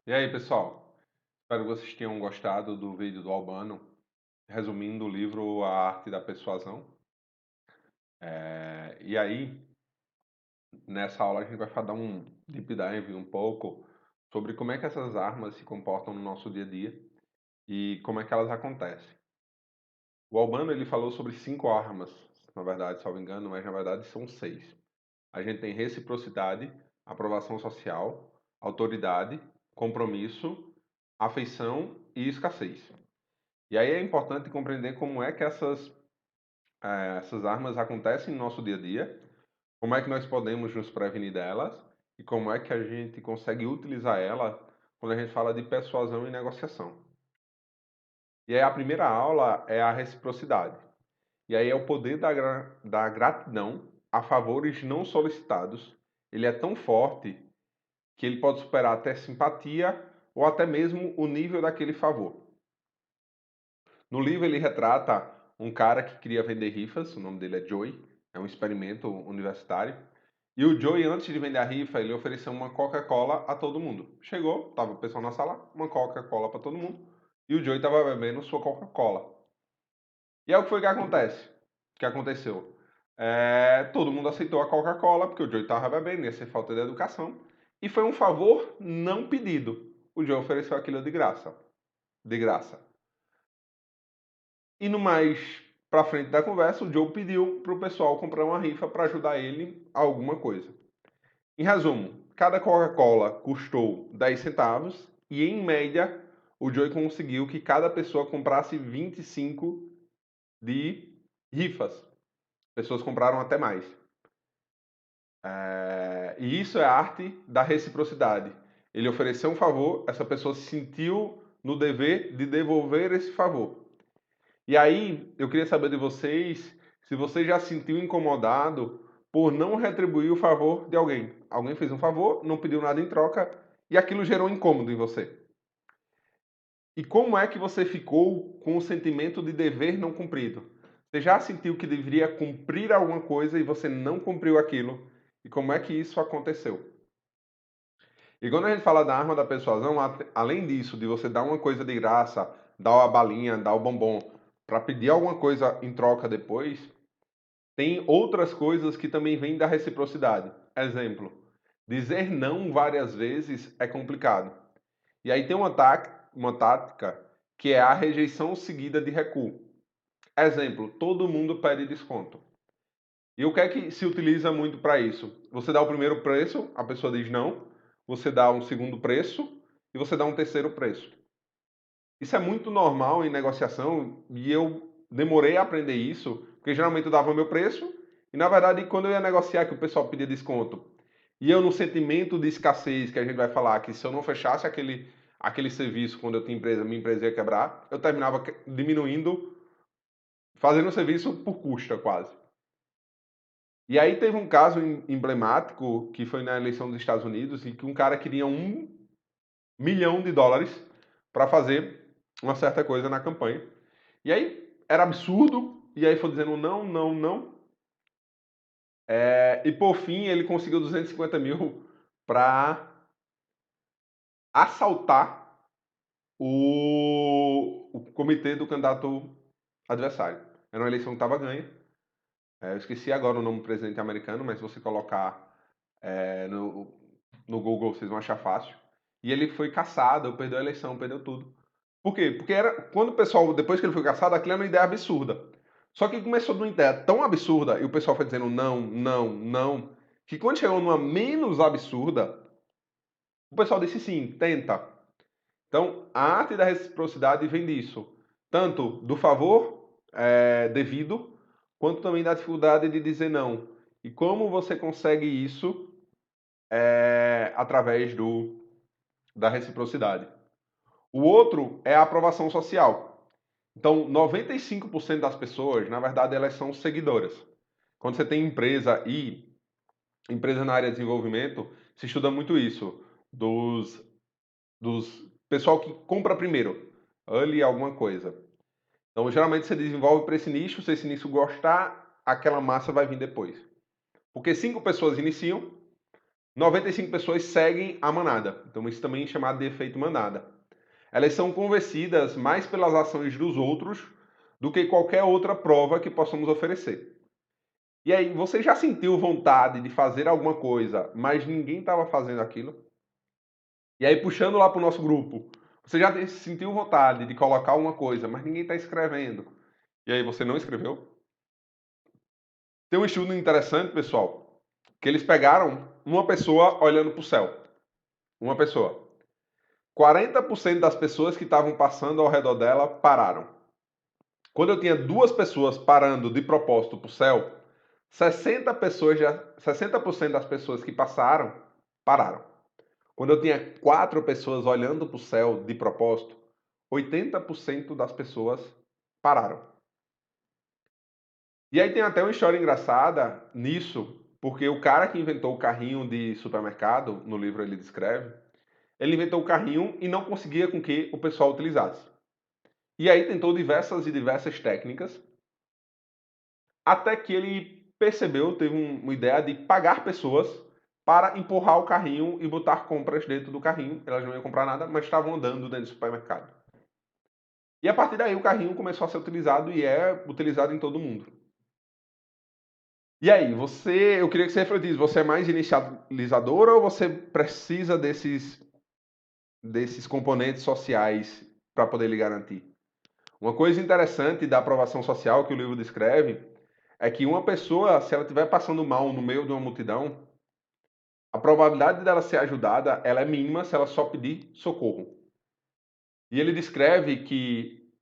E aí, pessoal? Espero que vocês tenham gostado do vídeo do Albano, resumindo o livro A Arte da Persuasão. E aí, nessa aula, a gente vai dar um deep dive um pouco sobre como é que essas armas se comportam no nosso dia a dia e como é que elas acontecem. O Albano ele falou sobre 5 armas, na verdade, salvo engano, mas na verdade são 6. A gente tem reciprocidade, aprovação social, autoridade, compromisso, afeição e escassez. E aí é importante compreender como é que essas armas acontecem no nosso dia a dia, como é que nós podemos nos prevenir delas e como é que a gente consegue utilizar ela quando a gente fala de persuasão e negociação. E aí a primeira aula é a reciprocidade. E aí é o poder da gratidão a favores não solicitados. Ele é tão forte que ele pode superar até simpatia ou até mesmo o nível daquele favor. No livro ele retrata um cara que queria vender rifas, o nome dele é Joey, é um experimento universitário. E o Joey, antes de vender a rifa, ele ofereceu uma Coca-Cola a todo mundo. Chegou, tava o pessoal na sala, uma Coca-Cola para todo mundo, e o Joey estava bebendo sua Coca-Cola. E aí o que foi que acontece? O que aconteceu? Todo mundo aceitou a Coca-Cola, porque o Joey estava bebendo, ia ser falta de educação, e foi um favor não pedido. O Joey ofereceu aquilo de graça. De graça. E no mais pra frente da conversa, o Joe pediu pro pessoal comprar uma rifa para ajudar ele a alguma coisa. Em resumo, cada Coca-Cola custou 10 centavos e, em média, o Joe conseguiu que cada pessoa comprasse 25 de rifas. Pessoas compraram até mais. E isso é a arte da reciprocidade. Ele ofereceu um favor, essa pessoa se sentiu no dever de devolver esse favor. E aí, eu queria saber de vocês se você já se sentiu incomodado por não retribuir o favor de alguém. Alguém fez um favor, não pediu nada em troca e aquilo gerou incômodo em você. E como é que você ficou com o sentimento de dever não cumprido? Você já sentiu que deveria cumprir alguma coisa e você não cumpriu aquilo? E como é que isso aconteceu? E quando a gente fala da arma da persuasão, além disso, de você dar uma coisa de graça, dar uma balinha, dar o bombom, para pedir alguma coisa em troca depois, tem outras coisas que também vêm da reciprocidade. Exemplo, dizer não várias vezes é complicado. E aí tem uma tática que é a rejeição seguida de recuo. Exemplo, todo mundo pede desconto. E o que é que se utiliza muito para isso? Você dá o primeiro preço, a pessoa diz não, você dá um segundo preço e você dá um terceiro preço. Isso é muito normal em negociação e eu demorei a aprender isso, porque geralmente eu dava o meu preço e, na verdade, quando eu ia negociar que o pessoal pedia desconto e eu, no sentimento de escassez que a gente vai falar, que se eu não fechasse aquele serviço quando eu tinha empresa, minha empresa ia quebrar, eu terminava diminuindo, fazendo o serviço por custa quase. E aí teve um caso emblemático que foi na eleição dos Estados Unidos em que um cara queria US$ 1 milhão para fazer uma certa coisa na campanha. E aí era absurdo, e aí foi dizendo não, não, não. E por fim ele conseguiu 250 mil para assaltar o comitê do candidato adversário. Era uma eleição que estava ganha. Eu esqueci agora o nome do presidente americano, mas se você colocar no Google vocês vão achar fácil. E ele foi caçado, perdeu a eleição, perdeu tudo. Por quê? Porque era quando o pessoal, depois que ele foi caçado, aquilo era uma ideia absurda. Só que começou de uma ideia tão absurda e o pessoal foi dizendo não, não, não, que quando chegou numa menos absurda, o pessoal disse sim, tenta. Então, a arte da reciprocidade vem disso, tanto do favor devido, quanto também da dificuldade de dizer não. E como você consegue isso através da reciprocidade. O outro é a aprovação social. Então, 95% das pessoas, na verdade, elas são seguidoras. Quando você tem empresa na área de desenvolvimento, se estuda muito isso, dos pessoal que compra primeiro, ali alguma coisa. Então, geralmente você desenvolve para esse nicho, se esse nicho gostar, aquela massa vai vir depois. Porque 5 pessoas iniciam, 95 pessoas seguem a manada. Então isso também é chamado de efeito manada. Elas são convencidas mais pelas ações dos outros do que qualquer outra prova que possamos oferecer. E aí, você já sentiu vontade de fazer alguma coisa, mas ninguém estava fazendo aquilo? E aí, puxando lá para o nosso grupo, você já sentiu vontade de colocar uma coisa, mas ninguém está escrevendo? E aí, você não escreveu? Tem um estudo interessante, pessoal, que eles pegaram uma pessoa olhando para o céu. Uma pessoa. 40% das pessoas que estavam passando ao redor dela pararam. Quando eu tinha duas pessoas parando de propósito para o céu, 60% das pessoas que passaram, pararam. Quando eu tinha quatro pessoas olhando para o céu de propósito, 80% das pessoas pararam. E aí tem até uma história engraçada nisso, porque o cara que inventou o carrinho de supermercado, no livro ele descreve, ele inventou o carrinho e não conseguia com que o pessoal utilizasse. E aí tentou diversas e diversas técnicas, até que ele percebeu, teve uma ideia de pagar pessoas para empurrar o carrinho e botar compras dentro do carrinho. Elas não iam comprar nada, mas estavam andando dentro do supermercado. E a partir daí o carrinho começou a ser utilizado e é utilizado em todo mundo. E aí, eu queria que você refletisse, você é mais inicializador ou você precisa desses componentes sociais para poder lhe garantir? Uma coisa interessante da aprovação social que o livro descreve é que uma pessoa, se ela estiver passando mal no meio de uma multidão, a probabilidade dela ser ajudada, ela é mínima se ela só pedir socorro. E ele descreve que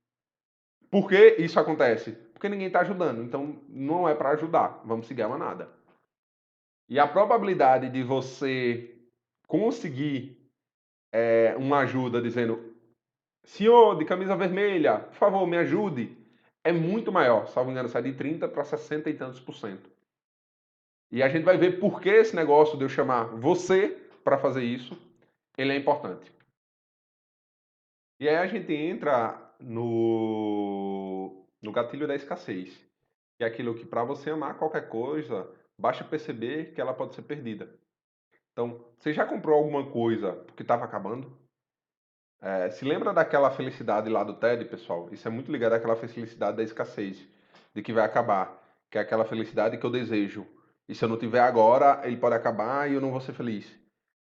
por que isso acontece? Porque ninguém está ajudando, então não é para ajudar, vamos seguir a manada. E a probabilidade de você conseguir uma ajuda dizendo, senhor de camisa vermelha, por favor, me ajude, é muito maior. Salvo engano, sai de 30 para 60 e tantos por cento. E a gente vai ver por que esse negócio de eu chamar você para fazer isso, ele é importante. E aí a gente entra no gatilho da escassez, que é aquilo que para você amar qualquer coisa, basta perceber que ela pode ser perdida. Então, você já comprou alguma coisa porque estava acabando? Se lembra daquela felicidade lá do TED, pessoal? Isso é muito ligado àquela felicidade da escassez, de que vai acabar, que é aquela felicidade que eu desejo. E se eu não tiver agora, ele pode acabar e eu não vou ser feliz.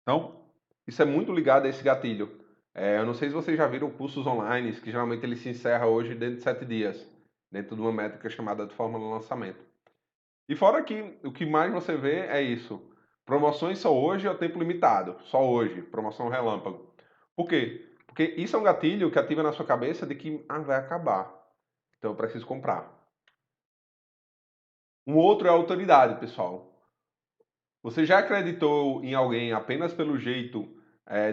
Então, isso é muito ligado a esse gatilho. Eu não sei se vocês já viram cursos online, que geralmente ele se encerra hoje dentro de 7 dias, dentro de uma métrica chamada de fórmula de lançamento. E fora que o que mais você vê é isso. Promoções só hoje ao tempo limitado. Só hoje. Promoção relâmpago. Por quê? Porque isso é um gatilho que ativa na sua cabeça de que vai acabar. Então eu preciso comprar. Um outro é a autoridade, pessoal. Você já acreditou em alguém apenas pelo jeito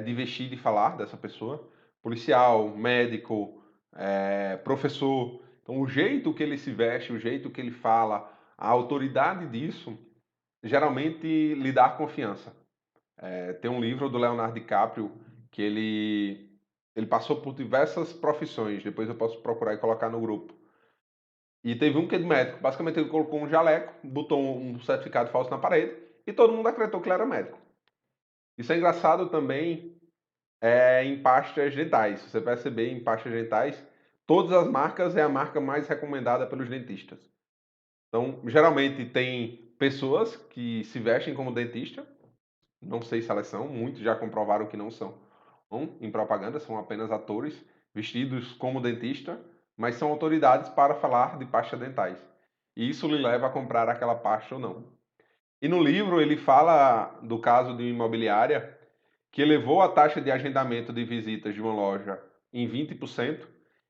de vestir e de falar dessa pessoa? Policial, médico, professor. Então, o jeito que ele se veste, o jeito que ele fala, a autoridade disso, geralmente lhe dá confiança. Tem um livro do Leonardo DiCaprio que ele passou por diversas profissões. Depois eu posso procurar e colocar no grupo. E teve um que é de médico. Basicamente, ele colocou um jaleco, botou um certificado falso na parede e todo mundo acreditou que ele era médico. Isso é engraçado também em pastas dentais. Se você perceber, em pastas dentais, todas as marcas é a marca mais recomendada pelos dentistas. Então, geralmente tem pessoas que se vestem como dentista. Não sei se elas são, muitos já comprovaram que não são. Em propaganda, são apenas atores vestidos como dentista, mas são autoridades para falar de pastas dentais. E isso lhe leva a comprar aquela pasta ou não. E no livro ele fala do caso de uma imobiliária que elevou a taxa de agendamento de visitas de uma loja em 20%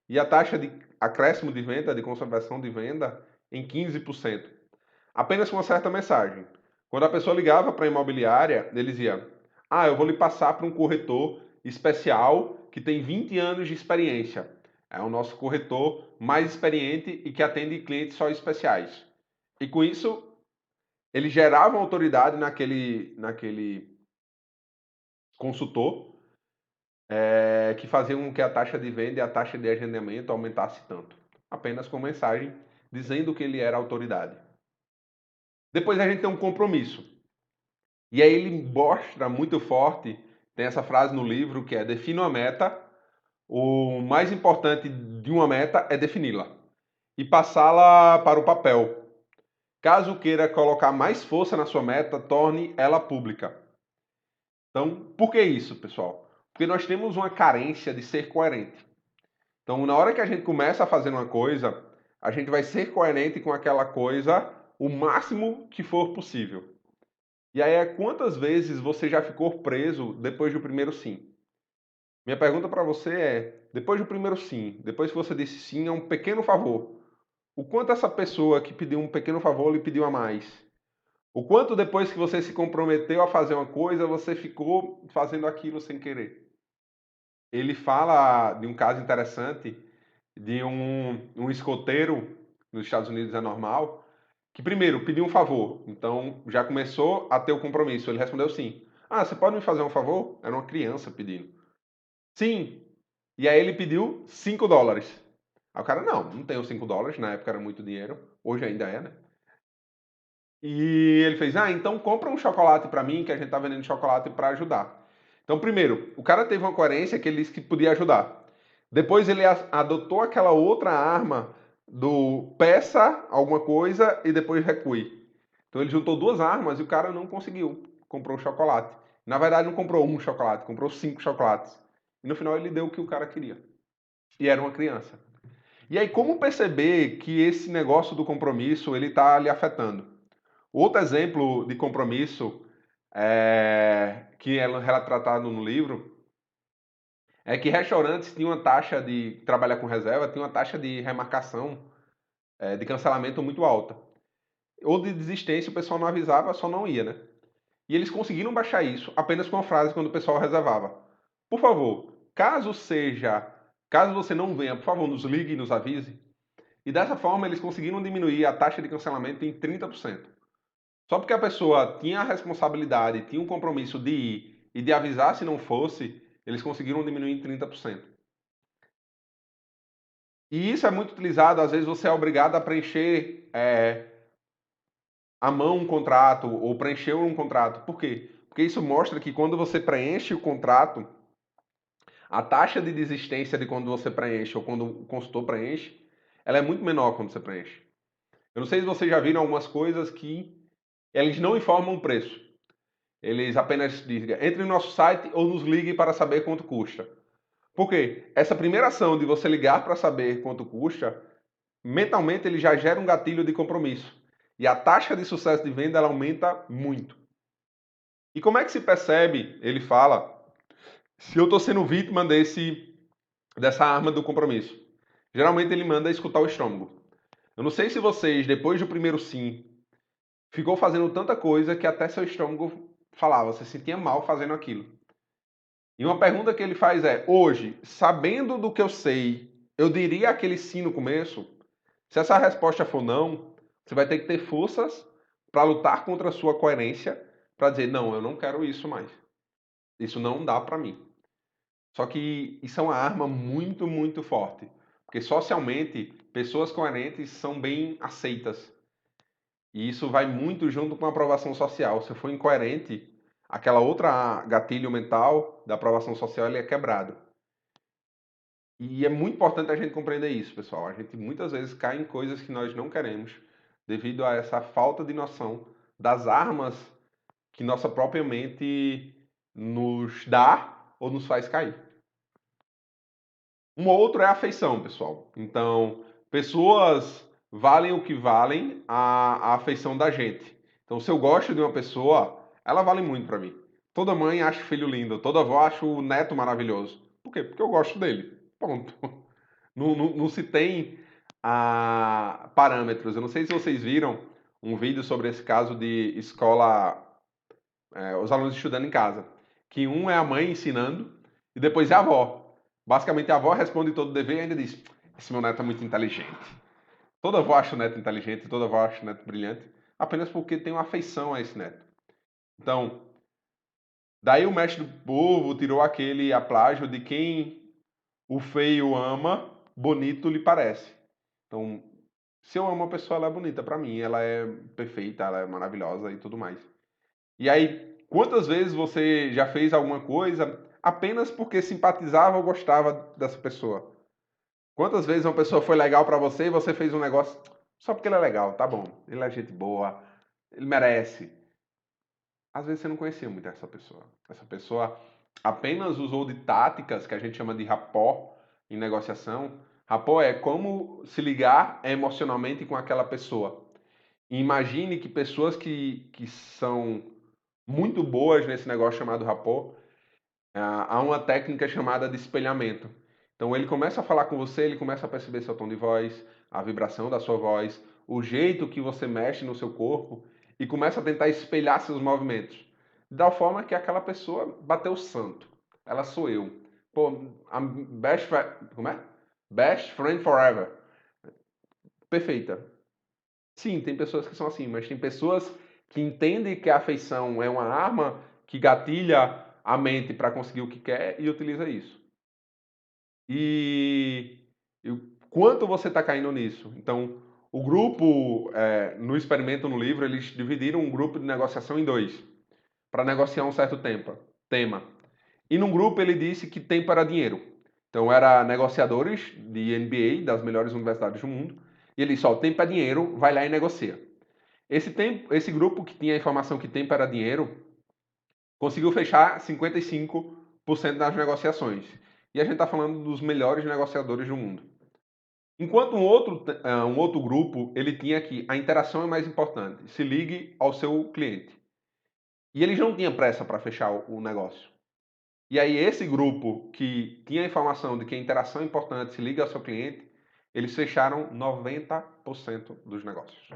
e a taxa de acréscimo de venda, de conservação de venda, em 15%. Apenas com uma certa mensagem. Quando a pessoa ligava para a imobiliária, ele dizia: eu vou lhe passar para um corretor especial que tem 20 anos de experiência. É o nosso corretor mais experiente e que atende clientes só especiais. E com isso, eles geravam autoridade naquele consultor, que faziam com que a taxa de venda e a taxa de agendamento aumentasse tanto. Apenas com mensagem dizendo que ele era autoridade. Depois a gente tem um compromisso. E aí ele mostra muito forte, tem essa frase no livro que é: defina uma meta, o mais importante de uma meta é defini-la e passá-la para o papel. Caso queira colocar mais força na sua meta, torne ela pública. Então, por que isso, pessoal? Porque nós temos uma carência de ser coerente. Então, na hora que a gente começa a fazer uma coisa, a gente vai ser coerente com aquela coisa o máximo que for possível. E aí, quantas vezes você já ficou preso depois do primeiro sim? Minha pergunta para você é: depois do primeiro sim, depois que você disse sim a um pequeno favor, o quanto essa pessoa que pediu um pequeno favor lhe pediu a mais? O quanto depois que você se comprometeu a fazer uma coisa, você ficou fazendo aquilo sem querer? Ele fala de um caso interessante de um escoteiro nos Estados Unidos, é normal, que primeiro pediu um favor, então já começou a ter o compromisso. Ele respondeu sim. Ah, você pode me fazer um favor? Era uma criança pedindo. Sim. E aí ele pediu $5. Aí o cara, não tenho $5, na época era muito dinheiro, hoje ainda é, né? E ele fez, então compra um chocolate para mim, que a gente tá vendendo chocolate para ajudar. Então, primeiro, o cara teve uma coerência que ele disse que podia ajudar. Depois ele adotou aquela outra arma do peça alguma coisa e depois recue. Então ele juntou duas armas e o cara não conseguiu. Comprou o chocolate. Na verdade, não comprou um chocolate, comprou 5 chocolates. E no final ele deu o que o cara queria. E era uma criança. E aí, como perceber que esse negócio do compromisso ele está lhe afetando? Outro exemplo de compromisso que é retratado no livro é que restaurantes tinham uma taxa de trabalhar com reserva, tinha uma taxa de remarcação, de cancelamento muito alta. Ou de desistência, o pessoal não avisava, só não ia, né? E eles conseguiram baixar isso apenas com uma frase quando o pessoal reservava. Por favor, caso você não venha, por favor, nos ligue e nos avise. E dessa forma eles conseguiram diminuir a taxa de cancelamento em 30%. Só porque a pessoa tinha a responsabilidade, tinha um compromisso de ir e de avisar se não fosse, eles conseguiram diminuir em 30%. E isso é muito utilizado, às vezes você é obrigado a preencher à mão um contrato ou preencher um contrato. Por quê? Porque isso mostra que quando você preenche o contrato, a taxa de desistência de quando você preenche ou quando o consultor preenche, ela é muito menor quando você preenche. Eu não sei se vocês já viram algumas coisas que eles não informam o preço. Eles apenas dizem, entre no nosso site ou nos ligue para saber quanto custa. Por quê? Essa primeira ação de você ligar para saber quanto custa, mentalmente ele já gera um gatilho de compromisso. E a taxa de sucesso de venda ela aumenta muito. E como é que se percebe, ele fala, se eu estou sendo vítima dessa arma do compromisso? Geralmente ele manda escutar o estômago. Eu não sei se vocês, depois do primeiro sim, ficou fazendo tanta coisa que até seu estômago falava, você se sentia mal fazendo aquilo. E uma pergunta que ele faz é: hoje, sabendo do que eu sei, eu diria aquele sim no começo? Se essa resposta for não, você vai ter que ter forças para lutar contra a sua coerência, para dizer: não, eu não quero isso mais. Isso não dá para mim. Só que isso é uma arma muito, muito forte. Porque socialmente, pessoas coerentes são bem aceitas. E isso vai muito junto com a aprovação social. Se eu for incoerente, aquela outra gatilho mental da aprovação social ele é quebrado. E é muito importante a gente compreender isso, pessoal. A gente muitas vezes cai em coisas que nós não queremos devido a essa falta de noção das armas que nossa própria mente nos dá ou nos faz cair. Um outro é a afeição, pessoal. Então, pessoas valem o que valem a afeição da gente. Então, se eu gosto de uma pessoa, ela vale muito para mim. Toda mãe acha o filho lindo, toda avó acha o neto maravilhoso. Por quê? Porque eu gosto dele. Ponto. Não se tem parâmetros. Eu não sei se vocês viram um vídeo sobre esse caso de escola, os alunos estudando em casa. Que um é a mãe ensinando e depois é a avó. Basicamente, a avó responde todo o dever e ainda diz: esse meu neto é muito inteligente. Toda avó acha o neto inteligente, toda avó acha o neto brilhante, apenas porque tem uma afeição a esse neto. Então, daí o mestre do povo tirou aquele aplágio de quem o feio ama, bonito lhe parece. Então, se eu amo uma pessoa, ela é bonita para mim, ela é perfeita, ela é maravilhosa e tudo mais. E aí, Quantas vezes você já fez alguma coisa apenas porque simpatizava ou gostava dessa pessoa? Quantas vezes uma pessoa foi legal pra você e você fez um negócio só porque ele é legal, tá bom, ele é gente boa, ele merece. Às vezes você não conhecia muito essa pessoa. Essa pessoa apenas usou de táticas que a gente chama de rapport em negociação. Rapport é como se ligar emocionalmente com aquela pessoa. E imagine que pessoas que são muito boas nesse negócio chamado rapport, há uma técnica chamada de espelhamento. Então ele começa a falar com você, ele começa a perceber seu tom de voz, a vibração da sua voz, o jeito que você mexe no seu corpo e começa a tentar espelhar seus movimentos. Da forma que aquela pessoa bateu o santo. Ela sou eu. Pô, como é? Best friend forever. Perfeita. Sim, tem pessoas que são assim, mas tem pessoas que entendem que a afeição é uma arma que gatilha a mente para conseguir o que quer e utiliza isso. E, e o quanto você está caindo nisso? Então, o grupo, no experimento no livro, eles dividiram um grupo de negociação em dois, para negociar um certo tema. E num grupo ele disse que tempo era dinheiro. Então, era negociadores de MBA, das melhores universidades do mundo, e ele disse, ó, tempo é dinheiro, vai lá e negocia. Esse grupo que tinha a informação que tempo era dinheiro, conseguiu fechar 55% das negociações. E a gente está falando dos melhores negociadores do mundo. Enquanto um outro grupo, ele tinha que a interação é mais importante. Se ligue ao seu cliente. E eles não tinham pressa para fechar o negócio. E aí esse grupo que tinha a informação de que a interação é importante, se liga ao seu cliente, eles fecharam 90% dos negócios.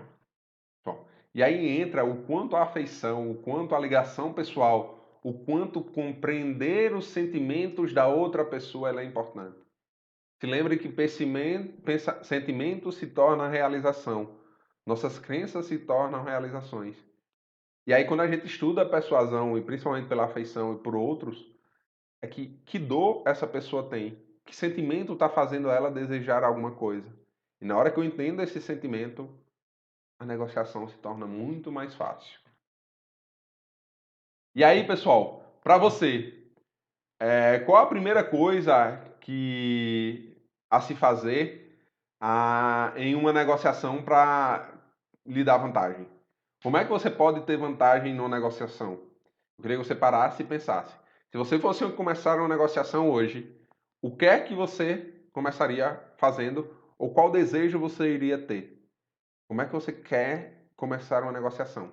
Bom, e aí entra o quanto a afeição, o quanto a ligação pessoal, o quanto compreender os sentimentos da outra pessoa é importante. Se lembre que sentimento se torna realização. Nossas crenças se tornam realizações. E aí quando a gente estuda a persuasão, e principalmente pela afeição e por outros, é que dor essa pessoa tem? Que sentimento está fazendo ela desejar alguma coisa? E na hora que eu entendo esse sentimento, a negociação se torna muito mais fácil. E aí, pessoal, para você, qual a primeira coisa que a se fazer em uma negociação para lhe dar vantagem? Como é que você pode ter vantagem numa negociação? Eu queria que você parasse e pensasse. Se você fosse começar uma negociação hoje, o que é que você começaria fazendo ou qual desejo você iria ter? Como é que você quer começar uma negociação?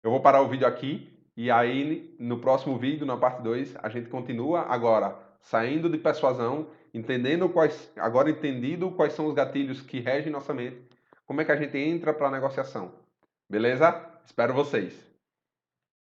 Eu vou parar o vídeo aqui e aí no próximo vídeo, na parte 2, a gente continua agora saindo de persuasão, agora entendido quais são os gatilhos que regem nossa mente, como é que a gente entra para a negociação. Beleza? Espero vocês.